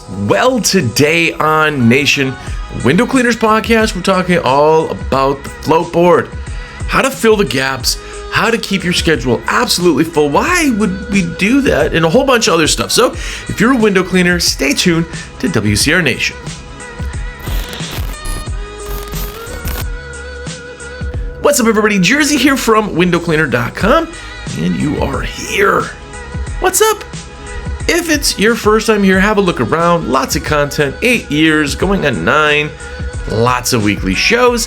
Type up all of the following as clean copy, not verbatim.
Well, today on Nation Window Cleaners Podcast, we're talking all about the float board, how to fill the gaps, how to keep your schedule absolutely full, why would we do that, and a whole bunch of other stuff. So if you're a window cleaner, stay tuned to WCR Nation. What's up, everybody? Jersey here from windowcleaner.com, and you are here. What's up? If it's your first time here, have a look around. Lots of content, 8 years, going on 9, lots of weekly shows.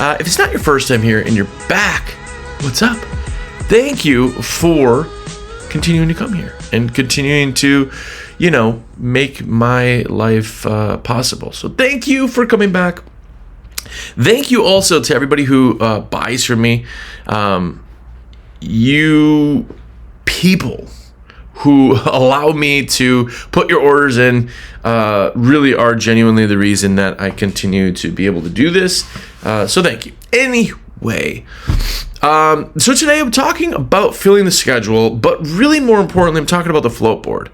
If it's not your first time here and you're back, what's up? Thank you for continuing to come here and continuing to, make my life possible. So thank you for coming back. Thank you also to everybody who buys from me. You people who allow me to put your orders in really are genuinely the reason that I continue to be able to do this. So thank you. Anyway, so today I'm talking about filling the schedule, but really more importantly, I'm talking about the float board.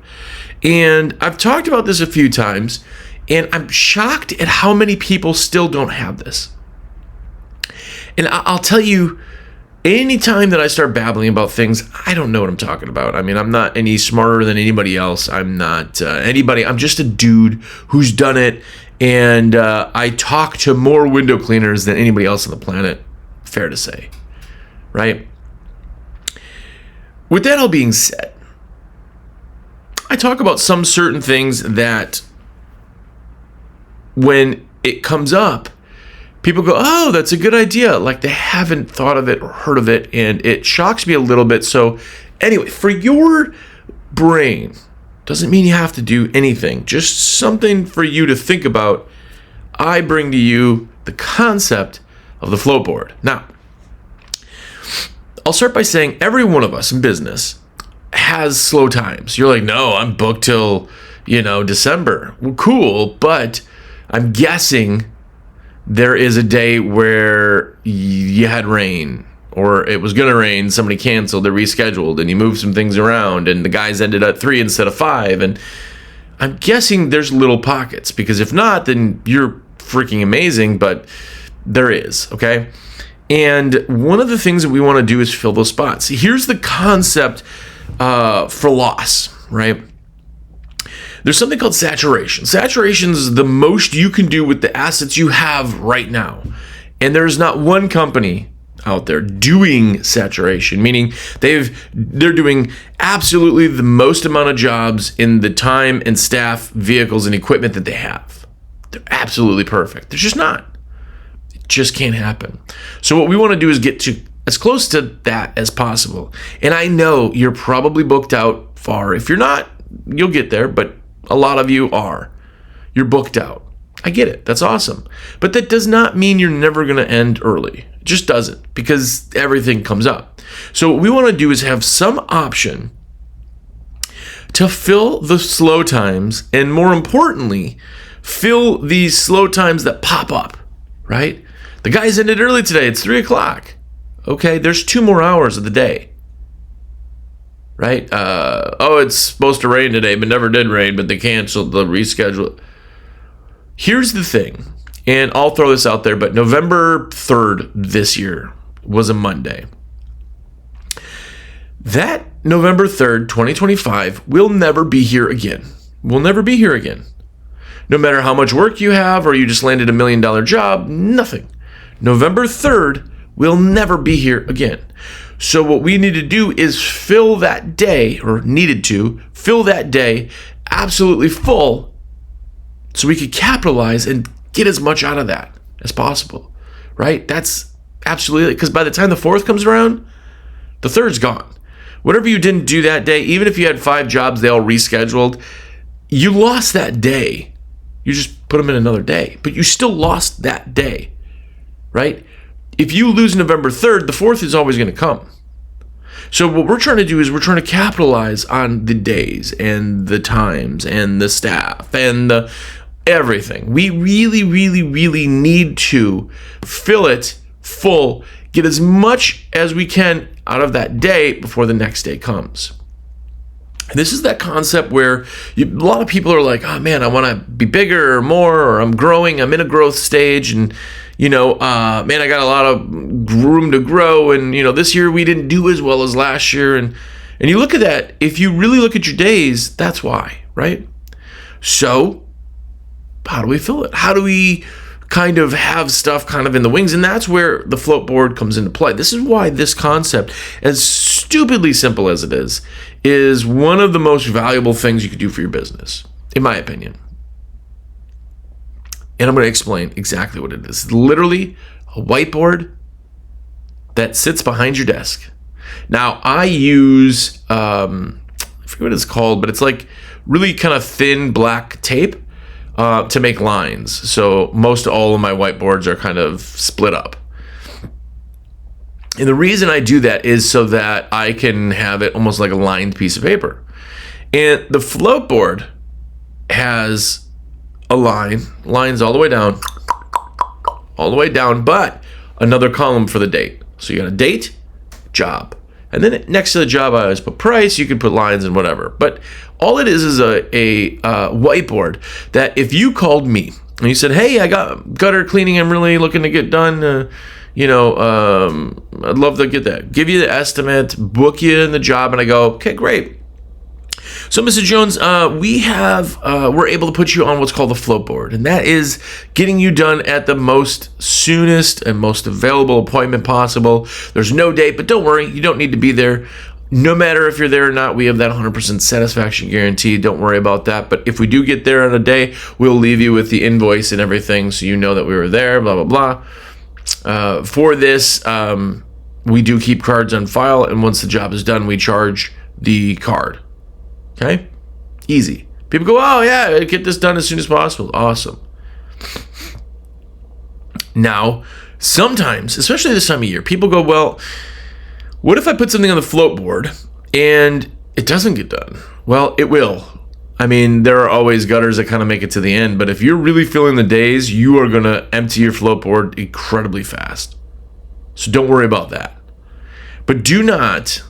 And I've talked about this a few times, and I'm shocked at how many people still don't have this. And I'll tell you, anytime that I start babbling about things, I don't know what I'm talking about. I mean, I'm not any smarter than anybody else. I'm not anybody. I'm just a dude who's done it, and I talk to more window cleaners than anybody else on the planet. Fair to say, right? With that all being said, I talk about some certain things that when it comes up, people go, oh, that's a good idea. Like they haven't thought of it or heard of it, and it shocks me a little bit. So anyway, for your brain, doesn't mean you have to do anything. Just something for you to think about. I bring to you the concept of the float board. Now, I'll start by saying every one of us in business has slow times. You're like, no, I'm booked till, December. Well, cool, but I'm guessing there is a day where you had rain, or it was going to rain, somebody canceled, they rescheduled, and you moved some things around, and the guys ended at 3 instead of 5. And I'm guessing there's little pockets, because if not, then you're freaking amazing, but there is, okay? And one of the things that we want to do is fill those spots. Here's the concept for loss, right? There's something called saturation. Saturation is the most you can do with the assets you have right now. And there's not one company out there doing saturation, meaning they're doing absolutely the most amount of jobs in the time and staff, vehicles, and equipment that they have. They're absolutely perfect. They're just not. It just can't happen. So what we want to do is get to as close to that as possible. And I know you're probably booked out far. If you're not, you'll get there, but a lot of you are. You're booked out. I get it. That's awesome. But that does not mean you're never going to end early. It just doesn't, because everything comes up. So what we want to do is have some option to fill the slow times, and more importantly, fill these slow times that pop up, right? The guys ended early today. It's 3 o'clock. Okay, there's 2 more hours of the day. Right? It's supposed to rain today, but never did rain, but they canceled the reschedule. Here's the thing, and I'll throw this out there, but November 3rd this year was a Monday. That November 3rd, 2025 will never be here again. Will never be here again. No matter how much work you have, or you just landed $1 million job, nothing. November 3rd will never be here again. So what we need to do is fill that day, or needed to fill that day absolutely full, so we could capitalize and get as much out of that as possible, right? That's absolutely, because by the time the 4th comes around, the 3rd's gone. Whatever you didn't do that day, even if you had 5 jobs, they all rescheduled, you lost that day. You just put them in another day, but you still lost that day, right? If you lose November 3rd, the 4th is always going to come. So what we're trying to do is we're trying to capitalize on the days and the times and the staff and the everything. We really, really, really need to fill it full, get as much as we can out of that day before the next day comes. This is that concept where a lot of people are like, oh man, I want to be bigger or more, or I'm growing, I'm in a growth stage, and man, I got a lot of room to grow, and this year we didn't do as well as last year, and you look at that. If you really look at your days, that's why, right? So how do we fill it? How do we kind of have stuff kind of in the wings? And that's where the float board comes into play. This is why this concept, as stupidly simple as it is one of the most valuable things you could do for your business, in my opinion. And I'm going to explain exactly what it is. It's literally a whiteboard that sits behind your desk. Now, I use, I forget what it's called, but it's like really kind of thin black tape to make lines. So most all of my whiteboards are kind of split up. And the reason I do that is so that I can have it almost like a lined piece of paper. And the float board has a lines all the way down, but another column for the date. So you got a date, job. And then next to the job, I always put price. You can put lines and whatever. But all it is a whiteboard that if you called me and you said, hey, I got gutter cleaning I'm really looking to get done, I'd love to get that. Give you the estimate, book you in the job, and I go, okay, great. So, Mr. Jones, we're able to put you on what's called the float board, and that is getting you done at the most soonest and most available appointment possible. There's no date, but don't worry, you don't need to be there. No matter if you're there or not, we have that 100% satisfaction guarantee. Don't worry about that. But if we do get there on a day, we'll leave you with the invoice and everything so you know that we were there, blah, blah, blah. For this, we do keep cards on file, and once the job is done, we charge the card. Okay? Easy. People go, oh, yeah, get this done as soon as possible. Awesome. Now, sometimes, especially this time of year, people go, well, what if I put something on the float board and it doesn't get done? Well, it will. I mean, there are always gutters that kind of make it to the end, but if you're really feeling the days, you are going to empty your float board incredibly fast. So don't worry about that. But do not,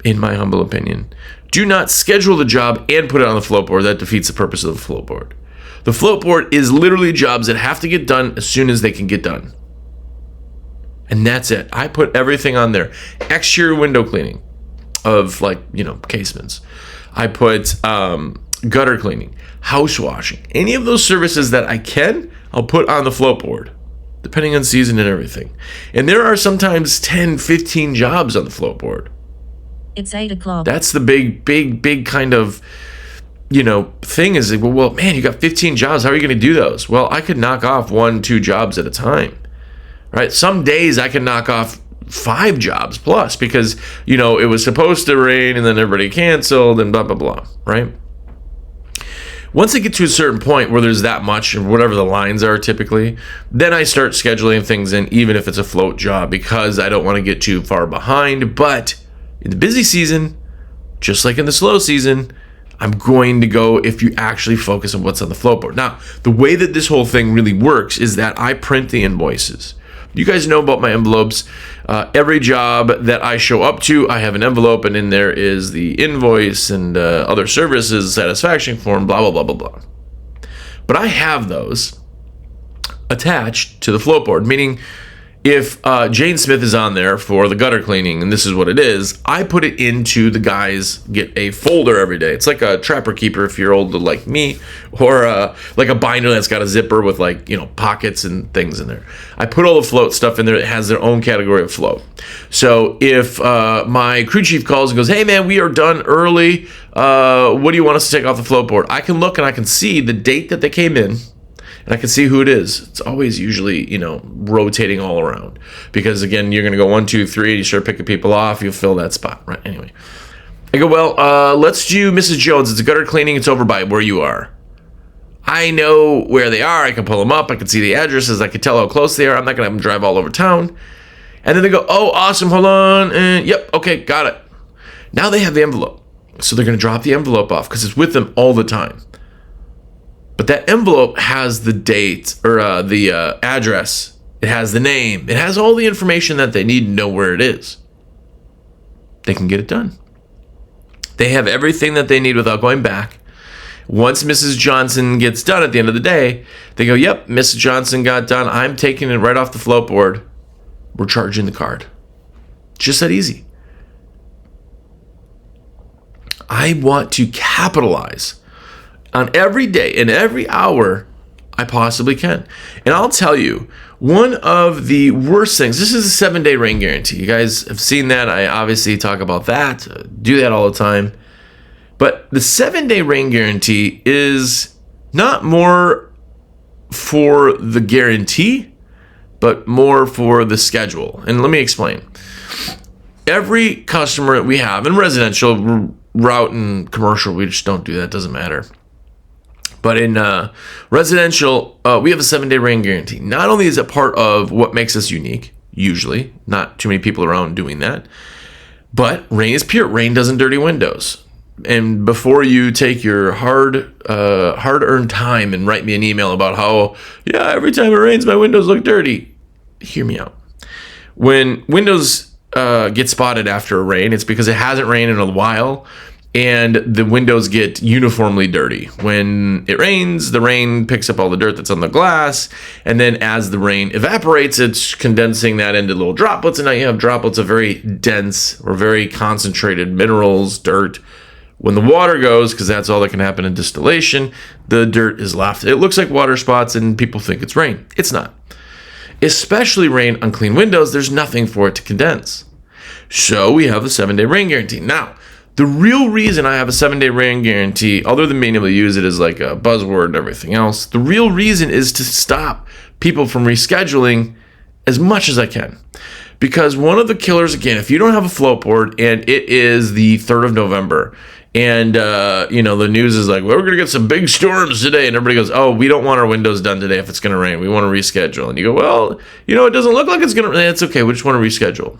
in my humble opinion, do not schedule the job and put it on the float board. That defeats the purpose of the float board. The float board is literally jobs that have to get done as soon as they can get done. And that's it. I put everything on there. Exterior window cleaning of casements. I put gutter cleaning, house washing. Any of those services that I can, I'll put on the float board, depending on season and everything. And there are sometimes 10, 15 jobs on the float board. It's 8 o'clock. That's the big kind of, thing is, well, man, you got 15 jobs. How are you going to do those? Well, I could knock off 1, 2 jobs at a time, right? Some days I can knock off 5 jobs plus because, it was supposed to rain and then everybody canceled and blah, blah, blah, right? Once I get to a certain point where there's that much, or whatever the lines are typically, then I start scheduling things in, even if it's a float job, because I don't want to get too far behind. But in the busy season, just like in the slow season, I'm going to go if you actually focus on what's on the float board. Now, the way that this whole thing really works is that I print the invoices. You guys know about my envelopes. Every job that I show up to, I have an envelope, and in there is the invoice and other services, satisfaction form, blah, blah, blah, blah, blah. But I have those attached to the float board, meaning if Jane Smith is on there for the gutter cleaning, and this is what it is, I put it into the guys get a folder every day. It's like a trapper keeper if you're old like me, or like a binder that's got a zipper with pockets and things in there. I put all the float stuff in there. It has their own category of float. So if my crew chief calls and goes, hey man, we are done early. What do you want us to take off the float board? I can look and I can see the date that they came in. And I can see who it is. It's always usually, rotating all around. Because, again, you're going to go 1, 2, 3. You start picking people off. You'll fill that spot. Right, anyway. I go, well, let's do Mrs. Jones. It's a gutter cleaning. It's over by where you are. I know where they are. I can pull them up. I can see the addresses. I can tell how close they are. I'm not going to have them drive all over town. And then they go, oh, awesome. Hold on. And yep, okay, got it. Now they have the envelope. So they're going to drop the envelope off because it's with them all the time. But that envelope has the date or the address. It has the name. It has all the information that they need to know where it is. They can get it done. They have everything that they need without going back. Once Mrs. Johnson gets done at the end of the day, they go, yep, Mrs. Johnson got done. I'm taking it right off the float board. We're charging the card. Just that easy. I want to capitalize on every day and every hour I possibly can. And I'll tell you, one of the worst things, this is a 7-day rain guarantee. You guys have seen that. I obviously talk about that, do that all the time. But the 7-day rain guarantee is not more for the guarantee, but more for the schedule. And let me explain. Every customer that we have in residential, route and commercial, we just don't do that. It doesn't matter. But in residential, we have a 7-day rain guarantee. Not only is it part of what makes us unique, usually, not too many people around doing that, but rain is pure. Rain doesn't dirty windows. And before you take your hard-earned time and write me an email about how, yeah, every time it rains, my windows look dirty, hear me out. When windows get spotted after a rain, it's because it hasn't rained in a while, and the windows get uniformly dirty. When it rains, the rain picks up all the dirt that's on the glass, and then as the rain evaporates, it's condensing that into little droplets, and now you have droplets of very dense or very concentrated minerals, dirt. When the water goes, because that's all that can happen in distillation, the dirt is left. It looks like water spots, and people think it's rain. It's not. Especially rain on clean windows, there's nothing for it to condense. So we have a 7-day rain guarantee. Now, the real reason I have a 7-day rain guarantee, other than being able to use it as like a buzzword and everything else, the real reason is to stop people from rescheduling as much as I can. Because one of the killers, again, if you don't have a float board and it is the 3rd of November, and, the news is like, well, we're going to get some big storms today. And everybody goes, oh, we don't want our windows done today if it's going to rain. We want to reschedule. And you go, well, it doesn't look like it's going to rain. It's okay. We just want to reschedule.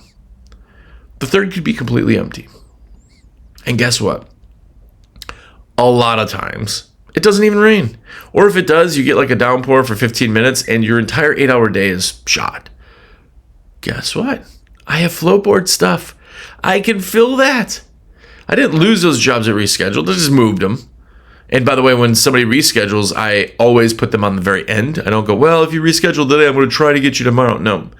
The 3rd could be completely empty. And guess what? A lot of times, it doesn't even rain. Or if it does, you get like a downpour for 15 minutes and your entire 8-hour day is shot. Guess what? I have float board stuff. I can fill that. I didn't lose those jobs that rescheduled. I just moved them. And by the way, when somebody reschedules, I always put them on the very end. I don't go, well, if you reschedule today, I'm going to try to get you tomorrow. No.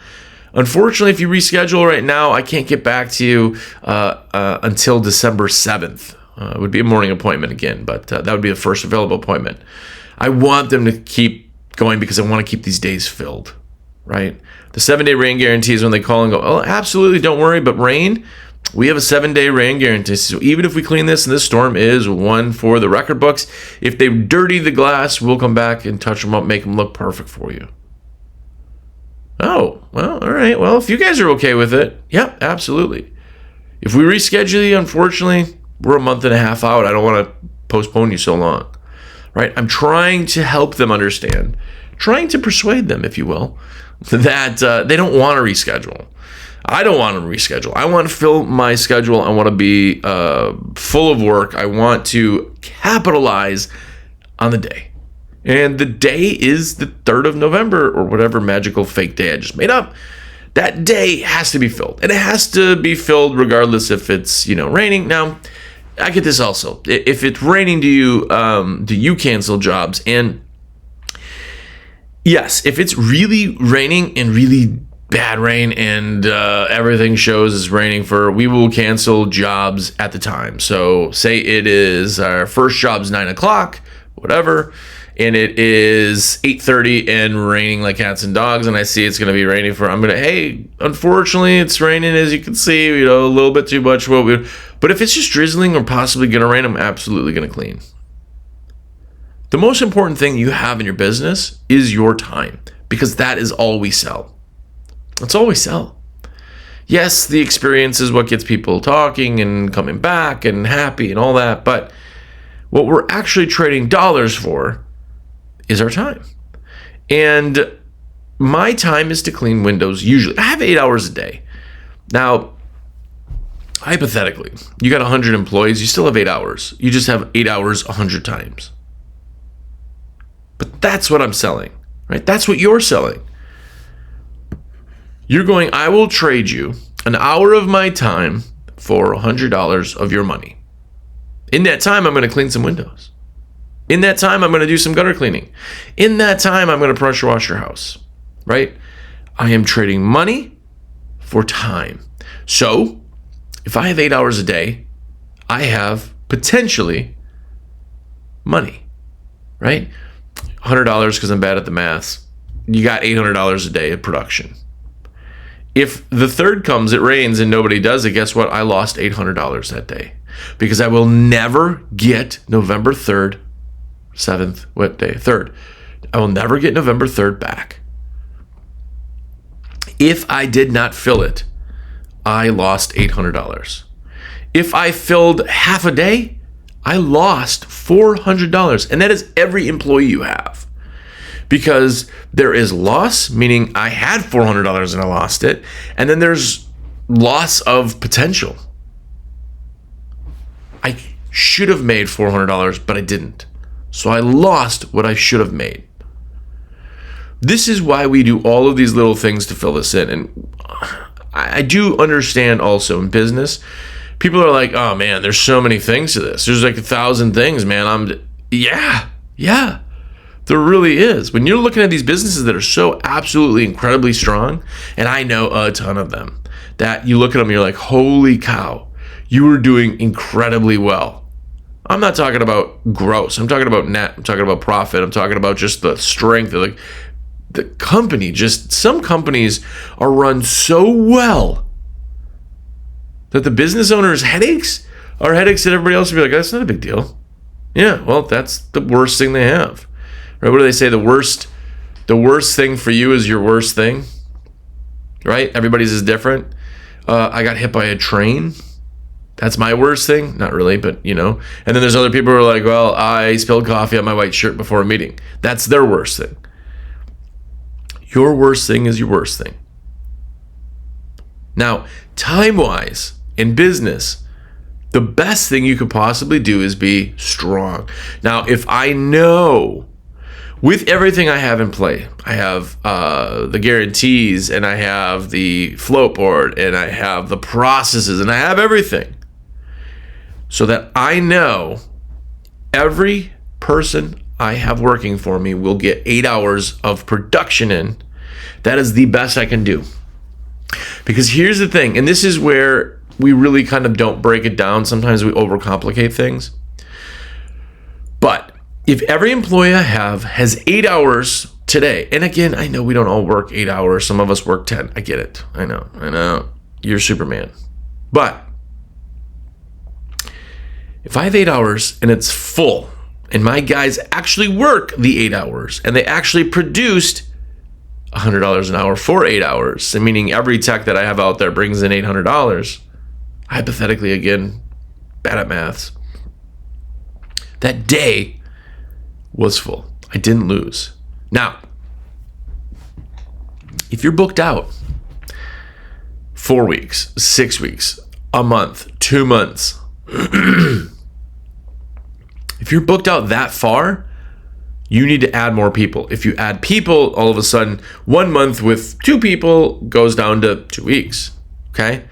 Unfortunately, if you reschedule right now, I can't get back to you until December 7th. It would be a morning appointment again, but that would be the first available appointment. I want them to keep going because I want to keep these days filled, right? The 7-day rain guarantee is when they call and go, oh, absolutely, don't worry, but rain, we have a 7-day rain guarantee. So even if we clean this and this storm is one for the record books, if they dirty the glass, we'll come back and touch them up, make them look perfect for you. Oh, well, all right. Well, if you guys are okay with it, yep, absolutely. If we reschedule you, unfortunately, we're a month and a half out. I don't want to postpone you so long, right? I'm trying to help them understand, trying to persuade them, if you will, that they don't want to reschedule. I don't want to reschedule. I want to fill my schedule. I want to be full of work. I want to capitalize on the day. And the day is the 3rd of November or whatever magical fake day I just made up. That day has to be filled. And it has to be filled regardless if it's, raining. Now, I get this also. If it's raining, do you cancel jobs? And yes, if it's really raining and really bad rain and everything shows it's raining we will cancel jobs at the time. So say it is our first job's 9 o'clock, whatever, and it is 8:30 and raining like cats and dogs, and I see it's going to be raining hey, unfortunately it's raining, as you can see, a little bit too much. But if it's just drizzling or possibly going to rain, I'm absolutely going to clean. The most important thing you have in your business is your time, because that is all we sell. That's all we sell. Yes, the experience is what gets people talking and coming back and happy and all that, but what we're actually trading dollars for is our time. And my time is to clean windows usually. I have 8 hours a day. Now, hypothetically, you got 100 employees, you still have 8 hours. You just have 8 hours 100 times. But that's what I'm selling, right? That's what you're selling. You're going, I will trade you an hour of my time for $100 of your money. In that time, I'm going to clean some windows. In that time, I'm going to do some gutter cleaning. In that time, I'm going to pressure wash your house, right? I am trading money for time. So if I have 8 hours a day, I have potentially money, right? $100 because I'm bad at the maths. You got $800 a day of production. If the third comes, it rains and nobody does it, guess what? I lost $800 that day because I will never get November 3rd, 7th, what day? 3rd. I will never get November 3rd back. If I did not fill it, I lost $800. If I filled half a day, I lost $400. And that is every employee you have. Because there is loss, meaning I had $400 and I lost it. And then there's loss of potential. I should have made $400, but I didn't. So I lost what I should have made. This is why we do all of these little things to fill this in. And I do understand also in business, people are like, oh man, there's so many things to this. There's like 1,000 things, man. Yeah. There really is. When you're looking at these businesses that are so absolutely incredibly strong, and I know a ton of them, that you look at them and you're like, holy cow, you were doing incredibly well. I'm not talking about gross. I'm talking about net. I'm talking about profit. I'm talking about just the strength of the company. Just some companies are run so well that the business owner's headaches are headaches that everybody else would be like, that's not a big deal. Yeah, well, that's the worst thing they have. Right? What do they say? The worst thing for you is your worst thing. Right? Everybody's is different. I got hit by a train. That's my worst thing. Not really, but you know. And then there's other people who are like, well, I spilled coffee on my white shirt before a meeting. That's their worst thing. Your worst thing is your worst thing. Now, time-wise, in business, the best thing you could possibly do is be strong. Now, if I know with everything I have in play, I have the guarantees, and I have the float board, and I have the processes, and I have everything, so that I know every person I have working for me will get 8 hours of production in. That is the best I can do. Because here's the thing, and this is where we really kind of don't break it down. Sometimes we overcomplicate things. But if every employee I have has 8 hours today, and again, I know we don't all work 8 hours. Some of us work 10. I get it. I know. You're Superman. But if I have 8 hours and it's full, and my guys actually work the 8 hours, and they actually produced $100 an hour for 8 hours, and meaning every tech that I have out there brings in $800, hypothetically, again, bad at maths, that day was full. I didn't lose. Now, if you're booked out 4 weeks, 6 weeks, a month, 2 months, if you're booked out that far, you need to add more people. If you add people, all of a sudden, 1 month with 2 people goes down to 2 weeks, okay?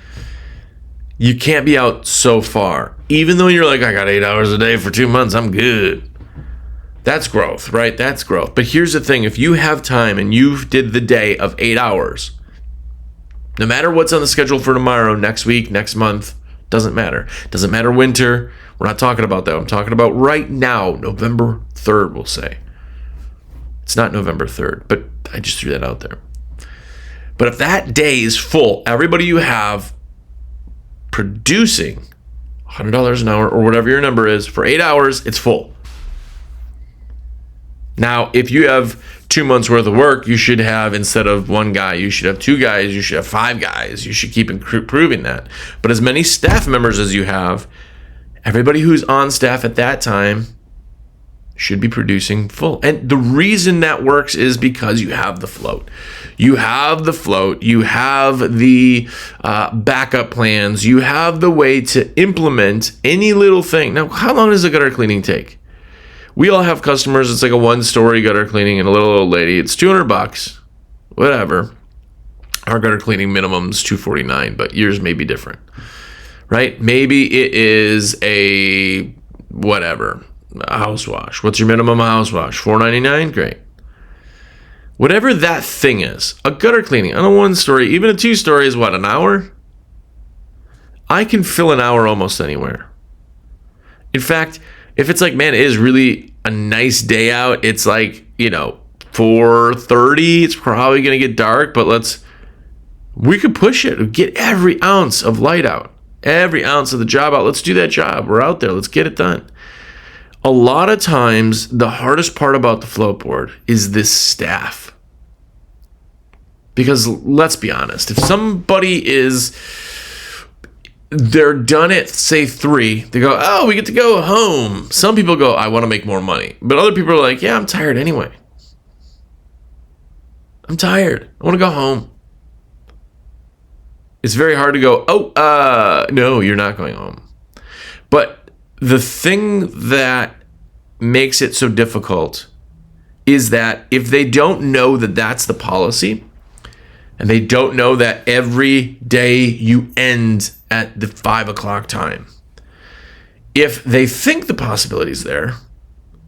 You can't be out so far. Even though you're like, I got 8 hours a day for 2 months, I'm good. That's growth, right? That's growth. But here's the thing. If you have time and you did the day of 8 hours, no matter what's on the schedule for tomorrow, next week, next month, doesn't matter. Doesn't matter winter. We're not talking about that. I'm talking about right now, November 3rd, we'll say. It's not November 3rd, but I just threw that out there. But if that day is full, everybody you have producing $100 an hour or whatever your number is for 8 hours, it's full. Now, if you have 2 months worth of work, you should have, instead of 1 guy, you should have 2 guys, you should have 5 guys. You should keep improving that. But as many staff members as you have, everybody who's on staff at that time should be producing full. And the reason that works is because you have the float. You have the float. You have the backup plans. You have the way to implement any little thing. Now, how long does a gutter cleaning take? We all have customers. It's like a 1-story gutter cleaning and a little old lady. It's $200, whatever. Our gutter cleaning minimum's $249, but yours may be different, right? Maybe it is a whatever, a house wash. What's your minimum house wash? $4.99? Great. Whatever that thing is, a gutter cleaning on a 1-story, even a 2-story is what, an hour? I can fill an hour almost anywhere. In fact, if it's like, man, it is really a nice day out, it's like, 4:30, it's probably going to get dark, but we could push it, get every ounce of light out, every ounce of the job out. Let's do that job. We're out there. Let's get it done. A lot of times, the hardest part about the float board is this staff. Because let's be honest, if somebody they're done at, say, 3, they go, oh, we get to go home. Some people go, I want to make more money. But other people are like, yeah, I'm tired anyway. I'm tired. I want to go home. It's very hard to go, no, you're not going home. But the thing that makes it so difficult is that if they don't know that that's the policy, and they don't know that every day you end at the 5 o'clock time, if they think the possibility's there,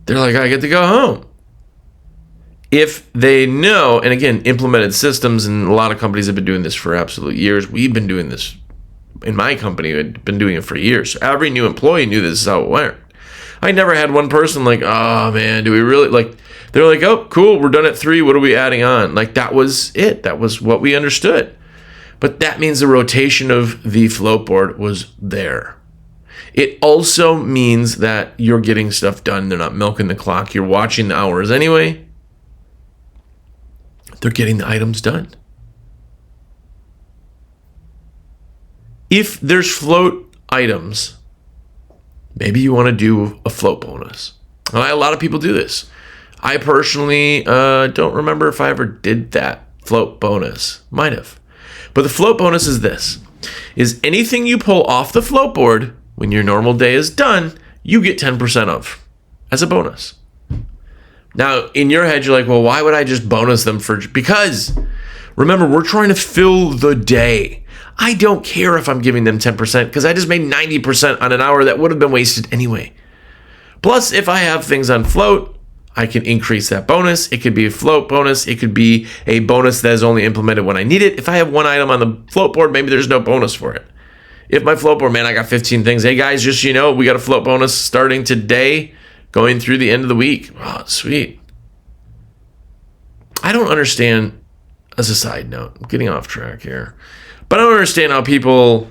they're like, I get to go home. If they know, and again, implemented systems, and a lot of companies have been doing this for absolute years. We've been doing this in my company. We'd been doing it for years. So every new employee knew this is how it went. I never had one person like, oh man, do we really, like, they're like, oh, cool, we're done at 3. What are we adding on? Like, that was it. That was what we understood. But that means the rotation of the float board was there. It also means that you're getting stuff done. They're not milking the clock. You're watching the hours anyway. They're getting the items done. If there's float items, maybe you want to do a float bonus. A lot of people do this. I personally don't remember if I ever did that float bonus. Might have. But the float bonus is this. Is anything you pull off the float board when your normal day is done, you get 10% of as a bonus. Now, in your head, you're like, well, why would I just bonus them because remember, we're trying to fill the day. I don't care if I'm giving them 10% because I just made 90% on an hour that would have been wasted anyway. Plus, if I have things on float, I can increase that bonus. It could be a float bonus. It could be a bonus that is only implemented when I need it. If I have one item on the float board, maybe there's no bonus for it. If my float board, man, I got 15 things. Hey guys, just we got a float bonus starting today, going through the end of the week. Oh, sweet. I don't understand, as a side note, I'm getting off track here, but I don't understand how people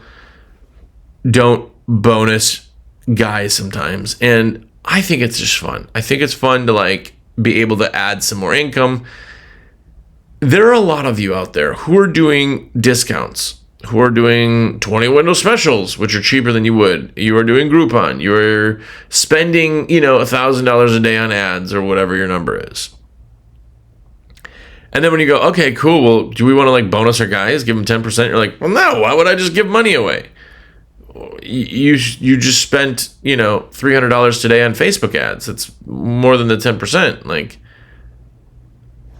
don't bonus guys sometimes. And I think it's just fun. I think it's fun to be able to add some more income. There are a lot of you out there who are doing discounts, who are doing 20 window specials, which are cheaper than you would. You are doing Groupon. You're spending, $1,000 a day on ads or whatever your number is. And then when you go, okay, cool, well, do we want to bonus our guys, give them 10%? You're like, well, no, why would I just give money away? You just spent, $300 today on Facebook ads. That's more than the 10%.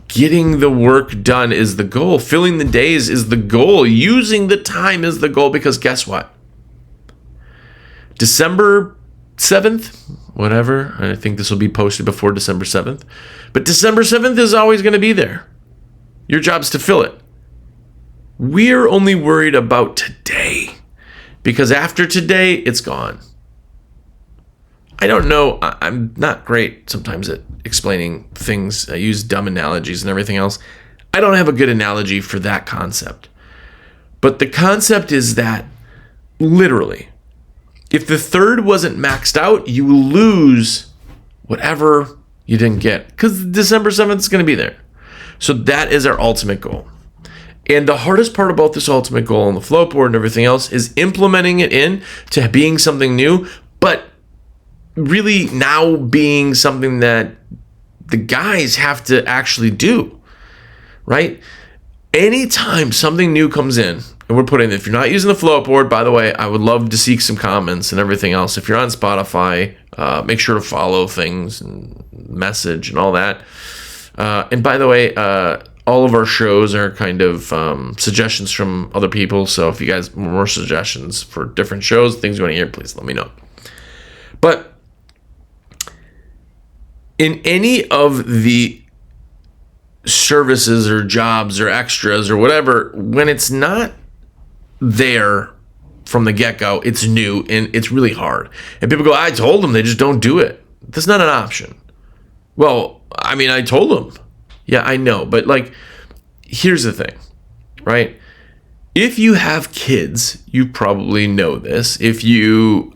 Getting the work done is the goal. Filling the days is the goal. Using the time is the goal, because guess what? December 7th, whatever. I think this will be posted before December 7th. But December 7th is always going to be there. Your job's to fill it. We're only worried about today, because after today, it's gone. I don't know. I'm not great sometimes at explaining things. I use dumb analogies and everything else. I don't have a good analogy for that concept. But the concept is that, literally, if the third wasn't maxed out, you lose whatever you didn't get, because December 7th is going to be there. So that is our ultimate goal. And the hardest part about this ultimate goal on the float board and everything else is implementing it in to being something new, but really now being something that the guys have to actually do, right? Anytime something new comes in, and we're putting, if you're not using the float board, by the way, I would love to see some comments and everything else. If you're on Spotify, make sure to follow things and message and all that. And by the way, all of our shows are kind of suggestions from other people. So if you guys have more suggestions for different shows, things you want to hear, please let me know. But in any of the services or jobs or extras or whatever, when it's not there from the get-go, it's new and it's really hard. And people go, I told them, they just don't do it. That's not an option. Well, I mean, I told them. Yeah, I know. But like, here's the thing, right? If you have kids, you probably know this. If you,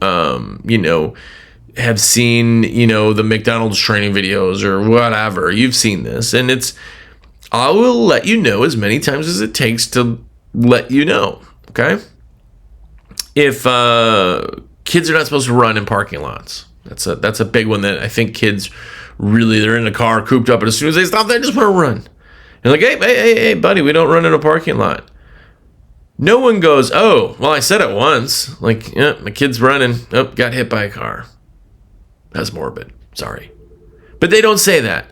have seen, the McDonald's training videos or whatever, you've seen this. And I will let you know as many times as it takes to let you know, okay? If kids are not supposed to run in parking lots, that's a big one that I think kids really, they're in the car cooped up, and as soon as they stop, they just want to run. You're like, hey, buddy, we don't run in a parking lot. No one goes, oh, well, I said it once. Like, yeah, my kid's running. Oh, got hit by a car. That's morbid. Sorry. But they don't say that.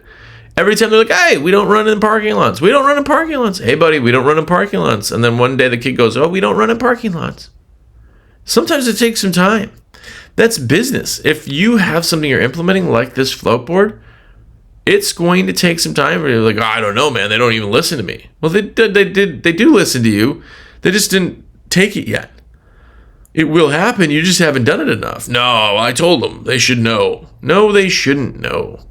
Every time they're like, hey, we don't run in parking lots. We don't run in parking lots. Hey, buddy, we don't run in parking lots. And then one day the kid goes, oh, we don't run in parking lots. Sometimes it takes some time. That's business. If you have something you're implementing like this float board, it's going to take some time. You're like, oh, I don't know, man. They don't even listen to me. Well, they do listen to you. They just didn't take it yet. It will happen. You just haven't done it enough. No, I told them. They should know. No, they shouldn't know.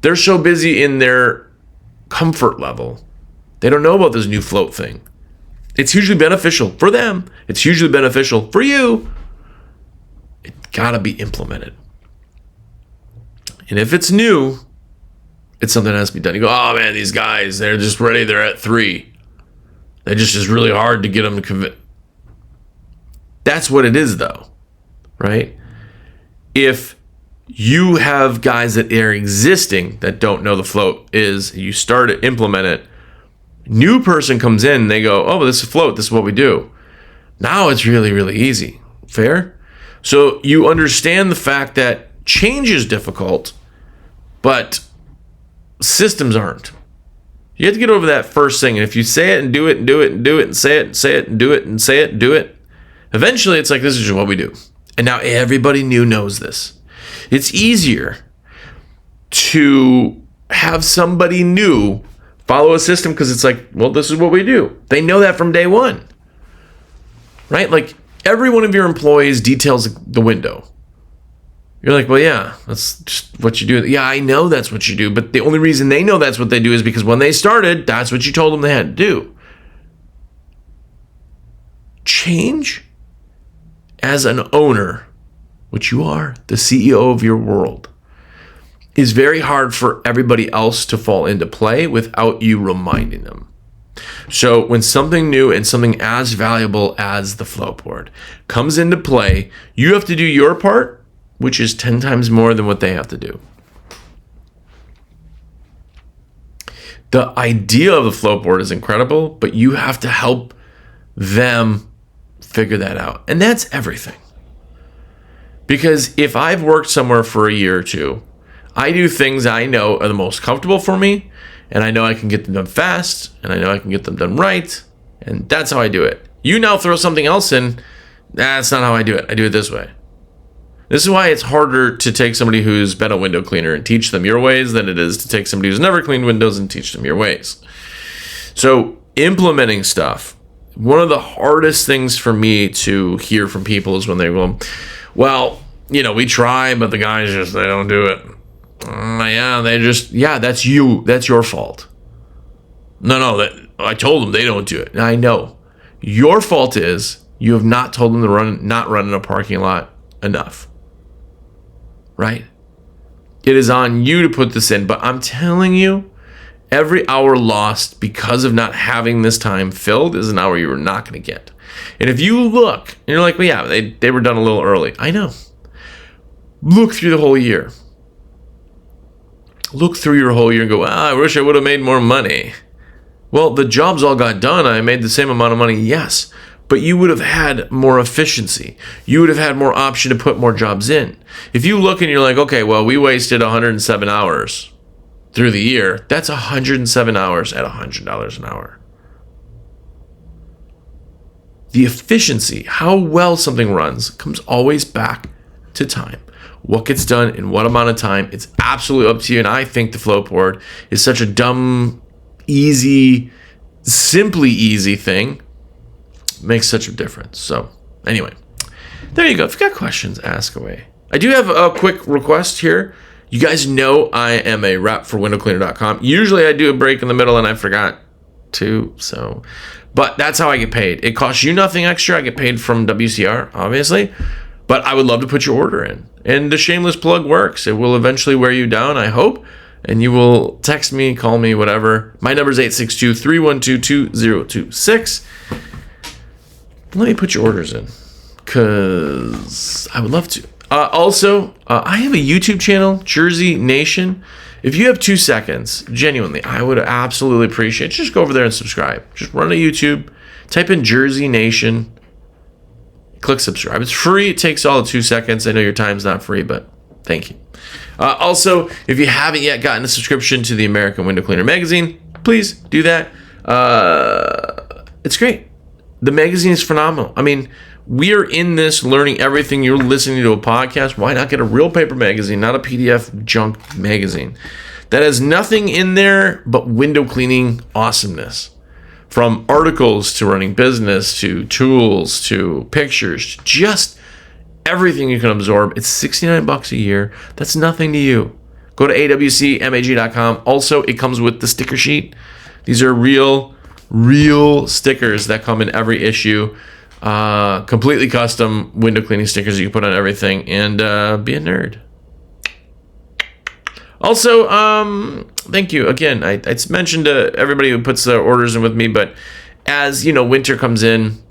They're so busy in their comfort level. They don't know about this new float thing. It's hugely beneficial for them. It's hugely beneficial for you. It's got to be implemented. And if it's new, it's something that has to be done. You go, oh man, these guys, they're just ready. They're at 3. They just is really hard to get them to commit. That's what it is, though, right? If you have guys that are existing that don't know the float is, you start to implement it, new person comes in, they go, oh, this is float, this is what we do. Now it's really, really easy. Fair? So you understand the fact that change is difficult, but systems aren't. You have to get over that first thing. And if you say it and do it and do it and do it and say it and do it and say it and do it, eventually it's like, this is just what we do. And now everybody new knows this. It's easier to have somebody new follow a system because it's like, well, this is what we do. They know that from day one, right? Like every one of your employees details the window. You're like, well, yeah, that's just what you do. Yeah, I know that's what you do. But the only reason they know that's what they do is because when they started, that's what you told them they had to do. Change as an owner, which you are, the CEO of your world, is very hard for everybody else to fall into play without you reminding them. So when something new and something as valuable as the float board comes into play, you have to do your part, which is 10 times more than what they have to do. The idea of the float board is incredible, but you have to help them figure that out. And that's everything. Because if I've worked somewhere for a year or two, I do things I know are the most comfortable for me, and I know I can get them done fast, and I know I can get them done right, and that's how I do it. You now throw something else in, that's not how I do it. I do it this way. This is why it's harder to take somebody who's been a window cleaner and teach them your ways than it is to take somebody who's never cleaned windows and teach them your ways. So implementing stuff, one of the hardest things for me to hear from people is when they go, well, we try, but the guys they don't do it. That's you. That's your fault. No, I told them they don't do it. I know. Your fault is you have not told them to not run in a parking lot enough. Right? It is on you to put this in, but I'm telling you, every hour lost because of not having this time filled is an hour you are not going to get. And if you look, and you're like, well, yeah, they were done a little early. I know. Look through the whole year. Look through your whole year and go, I wish I would have made more money. Well, the jobs all got done. I made the same amount of money, yes. But you would have had more efficiency. You would have had more option to put more jobs in. If you look and you're like, okay, well, we wasted 107 hours through the year. That's 107 hours at $100 an hour. The efficiency, how well something runs, comes always back to time. what gets done in what amount of time. It's absolutely up to you. And I think the float board is such a dumb, easy, simply easy thing. Makes such a difference. So anyway, there you go. If you got questions, ask away. I do have a quick request here. You guys know I am a rep for windowcleaner.com. Usually I do a break in the middle and I forgot to, but that's how I get paid. It costs you nothing extra. I get paid from WCR, obviously, but I would love to put your order in. And the shameless plug works. It will eventually wear you down, I hope, and you will text me, call me, whatever. My number is 862-312-2026. Let me put your orders in, because I would love to. Also, I have a YouTube channel, Jersey Nation. If you have 2 seconds, genuinely, I would absolutely appreciate it. Just go over there and subscribe. Just run to YouTube, type in Jersey Nation, click subscribe. It's free. It takes all of 2 seconds. I know your time's not free, but thank you. Also, if you haven't yet gotten a subscription to the American Window Cleaner magazine, please do that. It's great. The magazine is phenomenal. I mean, we are in this learning everything. You're listening to a podcast. Why not get a real paper magazine, not a PDF junk magazine that has nothing in there but window cleaning awesomeness? From articles to running business to tools to pictures, just everything you can absorb. It's $69 a year. That's nothing to you. Go to awcmag.com. Also, it comes with the sticker sheet. These are real stickers that come in every issue. Completely custom window cleaning stickers you can put on everything, and be a nerd. Also, thank you again. I mentioned to everybody who puts their orders in with me, but as you know, winter comes in,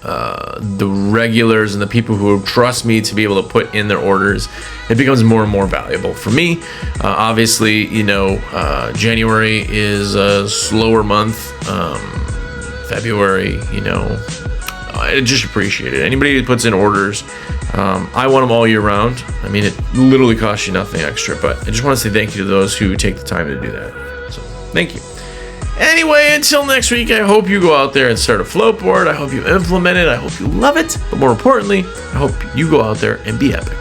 the regulars and the people who trust me to be able to put in their orders, it becomes more and more valuable for me. Obviously, you know, January is a slower month. February, you know, I just appreciate it. Anybody who puts in orders, I want them all year round. I mean, it literally costs you nothing extra, but I just want to say thank you to those who take the time to do that. So thank you. Anyway, until next week, I hope you go out there and start a float board. I hope you implement it. I hope you love it. But more importantly, I hope you go out there and be epic.